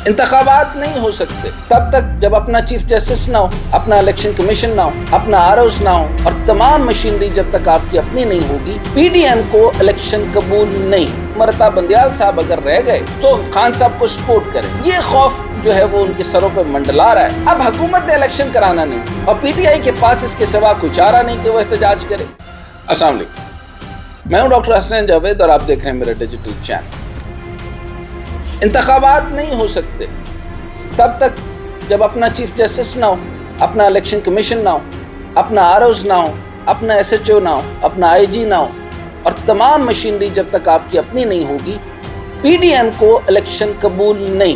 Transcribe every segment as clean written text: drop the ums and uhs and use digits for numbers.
انتخابات نہیں ہو سکتے تب تک جب اپنا چیف جسٹس نہ ہو، اپنا الیکشن کمیشن نہ ہو، اپنا آروز نہ ہو، اور تمام مشینری جب تک آپ کی اپنی نہیں ہوگی، پی ڈی ایم کو الیکشن قبول نہیں۔ امرتا بندیال صاحب اگر رہ گئے تو خان صاحب کو سپورٹ کریں، یہ خوف جو ہے وہ ان کے سروں پہ منڈلا رہا ہے۔ اب حکومت نے الیکشن کرانا نہیں اور پی ٹی آئی کے پاس اس کے سوا کوئی چارہ نہیں کہ وہ احتجاج کرے۔ السلام علیکم، میں ہوں ڈاکٹر حسنین جاوید اور آپ دیکھ رہے ہیں میرا ڈیجیٹل چینل۔ انتخابات نہیں ہو سکتے تب تک جب اپنا چیف جسٹس نہ ہو، اپنا الیکشن کمیشن نہ ہو، اپنا آروز نہ ہو، اپنا ایس ایچ او نہ ہو، اپنا آئی جی نہ ہو، اور تمام مشینری جب تک آپ کی اپنی نہیں ہوگی، پی ڈی ایم کو الیکشن قبول نہیں۔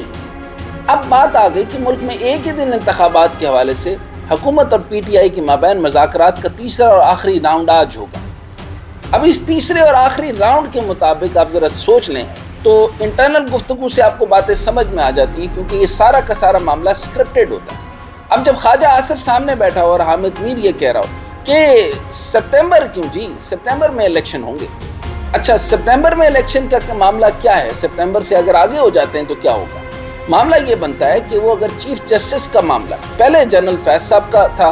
اب بات آ گئی کہ ملک میں ایک ہی دن انتخابات کے حوالے سے حکومت اور پی ٹی آئی کے مابین مذاکرات کا تیسرا اور آخری راؤنڈ آج ہوگا۔ اب اس تیسرے اور آخری راؤنڈ کے مطابق آپ ذرا سوچ لیں تو انٹرنل گفتگو سے آپ کو باتیں سمجھ میں آ جاتی ہیں، کیونکہ یہ سارا کا سارا معاملہ سکرپٹڈ ہوتا ہے۔ اب جب خواجہ آصف سامنے بیٹھا ہو اور حامد میر یہ کہہ رہا ہو کہ سپتمبر کیوں جی، سپتمبر میں الیکشن ہوں گے۔ اچھا، سپتمبر میں الیکشن کا معاملہ کیا ہے؟ سپتمبر سے اگر آگے ہو جاتے ہیں تو کیا ہوگا؟ معاملہ یہ بنتا ہے کہ وہ اگر چیف جسٹس کا معاملہ پہلے جنرل فیض صاحب کا تھا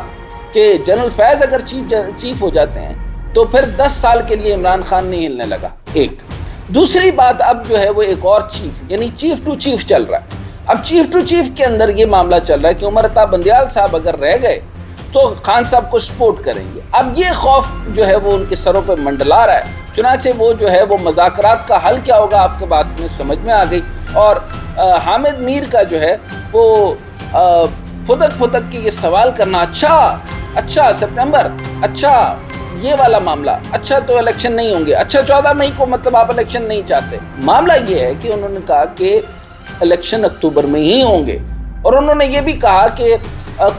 کہ جنرل فیض اگر چیف ہو جاتے ہیں تو پھر 10 سال کے لیے عمران خان نہیں ہلنے لگا۔ ایک دوسری بات، اب جو ہے وہ ایک اور چیف یعنی چیف ٹو چیف چل رہا ہے۔ اب چیف ٹو چیف کے اندر یہ معاملہ چل رہا ہے کہ امرتا بندیال صاحب اگر رہ گئے تو خان صاحب کو سپورٹ کریں گے۔ اب یہ خوف جو ہے وہ ان کے سروں پہ منڈلا رہا ہے، چنانچہ وہ جو ہے وہ مذاکرات کا حل کیا ہوگا آپ کے بات میں سمجھ میں آ گئی۔ اور حامد میر کا جو ہے وہ پھدک کے یہ سوال کرنا، اچھا سپتمبر، اچھا یہ والا معاملہ، اچھا تو الیکشن نہیں ہوں گے، اچھا 14 مئی کو مطلب آپ الیکشن نہیں چاہتے۔ معاملہ یہ ہے کہ انہوں نے کہا کہ الیکشن اکتوبر میں ہی ہوں گے، اور انہوں نے یہ بھی کہا کہ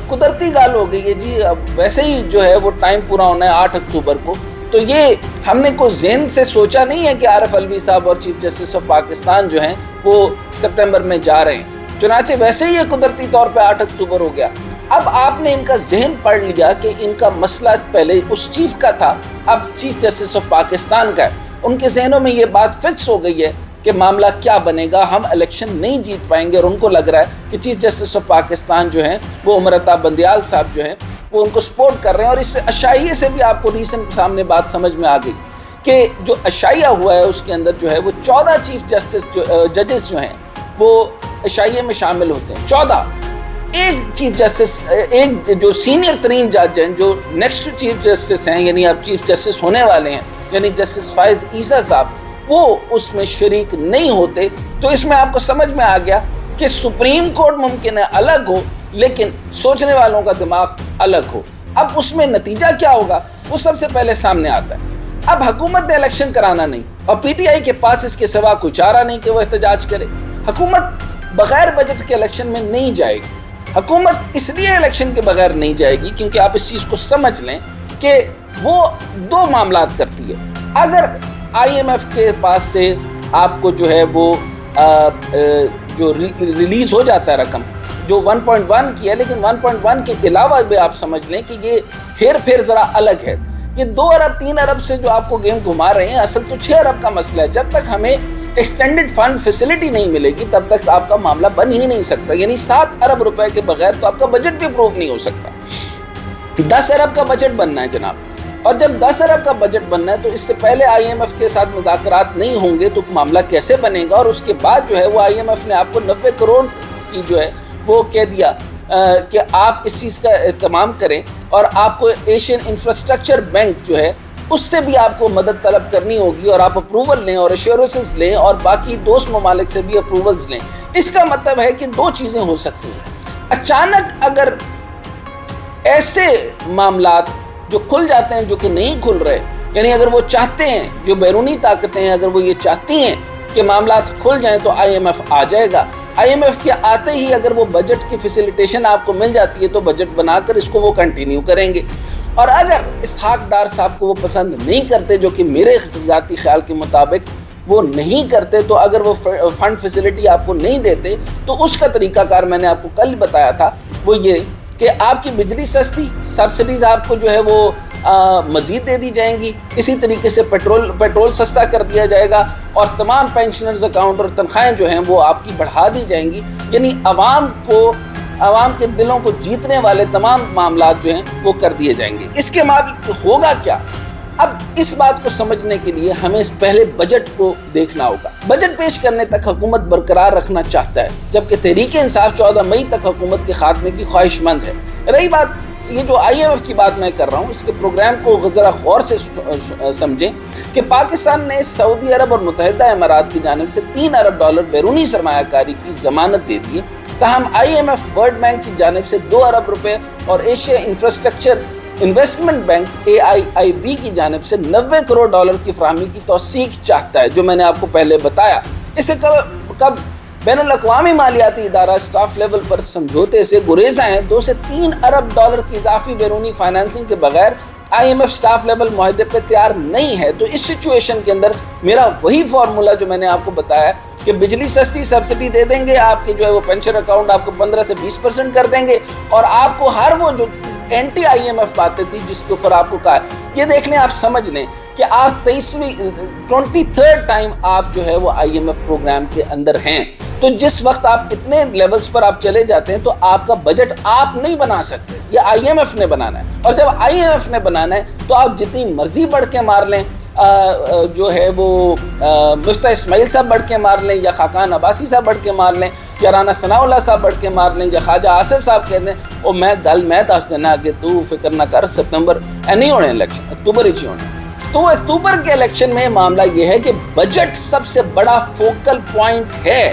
قدرتی گال ہو گئی ہے جی، اب ویسے ہی جو ہے وہ ٹائم پورا ہونا ہے 8 اکتوبر کو، تو یہ ہم نے کوئی ذہن سے سوچا نہیں ہے کہ عارف الوی صاحب اور چیف جسٹس آف پاکستان جو ہیں وہ سپتمبر میں جا رہے ہیں، چنانچہ ویسے ہی یہ قدرتی طور پہ 8 اکتوبر ہو گیا۔ اب آپ نے ان کا ذہن پڑھ لیا کہ ان کا مسئلہ پہلے اس چیف کا تھا، اب چیف جسٹس آف پاکستان کا ہے۔ ان کے ذہنوں میں یہ بات فکس ہو گئی ہے کہ معاملہ کیا بنے گا، ہم الیکشن نہیں جیت پائیں گے، اور ان کو لگ رہا ہے کہ چیف جسٹس آف پاکستان جو ہیں وہ امرتا بندیال صاحب جو ہیں وہ ان کو سپورٹ کر رہے ہیں۔ اور اس اشائیے سے بھی آپ کو ریسنٹ سامنے بات سمجھ میں آ گئی کہ جو اشائیہ ہوا ہے اس کے اندر جو ہے وہ 14 چیف ججز جو ہیں وہ اشائیے میں شامل ہوتے ہیں، 14۔ ایک چیف جسٹس، ایک جو سینئر ترین جج ہیں جو نیکسٹ چیف جسٹس ہیں، یعنی اب چیف جسٹس ہونے والے ہیں، یعنی جسٹس فائز عیسیٰ صاحب، وہ اس میں شریک نہیں ہوتے۔ تو اس میں آپ کو سمجھ میں آ گیا کہ سپریم کورٹ ممکن ہے الگ ہو لیکن سوچنے والوں کا دماغ الگ ہو۔ اب اس میں نتیجہ کیا ہوگا وہ سب سے پہلے سامنے آتا ہے۔ اب حکومت نے الیکشن کرانا نہیں اور پی ٹی آئی کے پاس اس کے سوا کوئی چارہ نہیں کہ وہ احتجاج کرے۔ حکومت بغیر بجٹ کے الیکشن میں نہیں جائے گی۔ حکومت اس لیے الیکشن کے بغیر نہیں جائے گی کیونکہ آپ اس چیز کو سمجھ لیں کہ وہ دو معاملات کرتی ہے۔ اگر آئی ایم ایف کے پاس سے آپ کو جو ہے وہ جو ریلیز ہو جاتا ہے رقم جو 1.1 کی ہے، لیکن 1.1 کے علاوہ بھی آپ سمجھ لیں کہ یہ ہیر پھیر ذرا الگ ہے۔ یہ 2 ارب 3 ارب سے جو آپ کو گیم گھما رہے ہیں، اصل تو 6 ارب کا مسئلہ ہے۔ جب تک ہمیں ایکسٹینڈڈ فنڈ فیسلٹی نہیں ملے گی تب تک آپ کا معاملہ بن ہی نہیں سکتا، یعنی 7 ارب روپے کے بغیر تو آپ کا بجٹ بھی اپروو نہیں ہو سکتا۔ 10 ارب کا بجٹ بننا ہے جناب، اور جب 10 ارب کا بجٹ بننا ہے تو اس سے پہلے آئی ایم ایف کے ساتھ مذاکرات نہیں ہوں گے تو معاملہ کیسے بنے گا؟ اور اس کے بعد جو ہے وہ آئی ایم ایف نے آپ کو 90 کروڑ کی جو ہے وہ کہہ دیا کہ آپ اس چیز کا اہتمام کریں، اور آپ کو ایشین انفراسٹرکچر بینک جو ہے اس سے بھی آپ کو مدد طلب کرنی ہوگی، اور آپ اپروول لیں اور ایشورنسز لیں اور باقی دوست ممالک سے بھی اپروولز لیں۔ اس کا مطلب ہے کہ 2 چیزیں ہو سکتی ہیں۔ اچانک اگر ایسے معاملات جو کھل جاتے ہیں جو کہ نہیں کھل رہے، یعنی اگر وہ چاہتے ہیں، جو بیرونی طاقتیں ہیں اگر وہ یہ چاہتی ہیں کہ معاملات کھل جائیں تو آئی ایم ایف آ جائے گا۔ آئی ایم ایف کے آتے ہی اگر وہ بجٹ کی فیسیلیٹیشن آپ کو مل جاتی ہے تو بجٹ بنا کر اس کو وہ کنٹینیو کریں گے۔ اور اگر اسحاق ڈار صاحب کو وہ پسند نہیں کرتے، جو کہ میرے ذاتی خیال کے مطابق وہ نہیں کرتے، تو اگر وہ فنڈ فیسیلیٹی آپ کو نہیں دیتے تو اس کا طریقہ کار میں نے آپ کو کل بتایا تھا، وہ یہ کہ آپ کی بجلی سستی، سبسڈیز آپ کو جو ہے وہ مزید دے دی جائیں گی. اسی طریقے سے پیٹرول سستا کر دیا جائے گا اور تمام پینشنرز اکاؤنٹ اور تنخواہیں جو ہیں وہ آپ کی بڑھا دی جائیں گی. یعنی عوام کے دلوں کو جیتنے والے تمام معاملات جو ہیں وہ کر دیے جائیں گے. اس کے معاملے ہوگا کیا؟ اب اس بات کو سمجھنے کے لیے ہمیں پہلے بجٹ کو دیکھنا ہوگا. بجٹ پیش کرنے تک حکومت برقرار رکھنا چاہتا ہے، جبکہ تحریک انصاف 14 مئی تک حکومت کے خاتمے کی خواہش مند ہے. رہی بات یہ جو IMF کی بات میں کر رہا ہوں، اس کے پروگرام کو ذرا غور سے سمجھیں کہ پاکستان نے سعودی عرب اور متحدہ امارات کی جانب سے $3 ارب بیرونی سرمایہ کاری کی ضمانت دے دی ہے. تاہم IMF ورلڈ بینک کی جانب سے $2 ارب اور Asia infrastructure investment bank AIIB کی جانب سے $90 کروڑ کی فراہمی کی توثیق چاہتا ہے، جو میں نے آپ کو پہلے بتایا. اسے کب بین الاقوامی مالیاتی ادارہ اسٹاف لیول پر سمجھوتے سے گریزاں ہیں. $2 سے $3 ارب کی اضافی بیرونی فائنانسنگ کے بغیر IMF اسٹاف لیول معاہدے پہ تیار نہیں ہے. تو اس سچویشن کے اندر میرا وہی فارمولا جو میں نے آپ کو بتایا کہ بجلی سستی سبسڈی دے دیں گے، آپ کے جو ہے وہ پینشن اکاؤنٹ آپ کو 15 سے 20% کر دیں گے، اور آپ کو ہر وہ جو اینٹی IMF باتیں تھی جس کے اوپر آپ کو کہا یہ دیکھ لیں، آپ سمجھ لیں کہ آپ 23rd ٹائم آپ جو ہے وہ IMF پروگرام کے اندر ہیں. تو جس وقت آپ اتنے لیولز پر آپ چلے جاتے ہیں تو آپ کا بجٹ آپ نہیں بنا سکتے، یہ IMF نے بنانا ہے. اور جب IMF نے بنانا ہے تو آپ جتنی مرضی بڑھ کے مار لیں، جو ہے وہ مفتاح اسماعیل صاحب بڑھ کے مار لیں، یا خاقان عباسی صاحب بڑھ کے مار لیں، یا رانا ثناء اللہ صاحب بڑھ کے مار لیں، یا خواجہ آصف صاحب کہہ دیں اور میں دس دینا کہ تو فکر نہ کر، سپتمبر نہیں ہونے الیکشن، اکتوبر ہی ہونے. تو اکتوبر کے الیکشن میں معاملہ یہ ہے کہ بجٹ سب سے بڑا فوکل پوائنٹ ہے.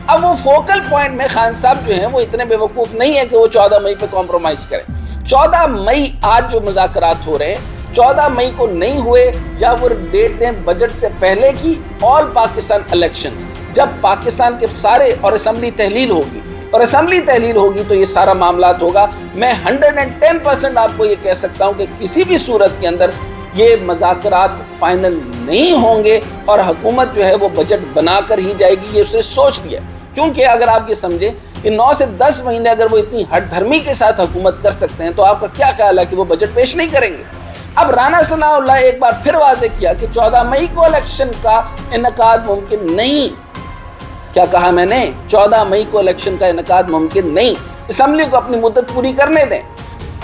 اب وہ فوکل پوائنٹ میں خان صاحب جو ہیں وہ اتنے بے وقوف نہیں ہے کہ وہ 14 مئی پہ کمپرومائز کریں. 14 مئی آج جو مذاکرات ہو رہے ہیں 14 مئی کو نہیں ہوئے، یا وہ ڈیٹ دیں بجٹ سے پہلے کی آل پاکستان الیکشنز، جب پاکستان کے سارے اور اسمبلی تحلیل ہوگی، اور اسمبلی تحلیل ہوگی تو یہ سارا معاملات ہوگا. میں 110% آپ کو یہ کہہ سکتا ہوں کہ کسی بھی صورت کے اندر یہ مذاکرات فائنل نہیں ہوں گے، اور حکومت جو ہے وہ بجٹ بنا کر ہی جائے گی. یہ اس نے سوچ لیا، کیونکہ اگر آپ یہ سمجھیں کہ 9 سے 10 مہینے اگر وہ اتنی ہٹ دھرمی کے ساتھ حکومت کر سکتے ہیں تو آپ کا کیا خیال ہے کہ وہ بجٹ پیش نہیں کریں گے؟ اب رانا ثناء اللہ ایک بار پھر واضح کیا کہ 14 مئی کو الیکشن کا انعقاد ممکن نہیں. کیا کہا میں نے؟ 14 مئی کو الیکشن کا انعقاد ممکن نہیں. اسمبلی کو اپنی مدت پوری کرنے دیں.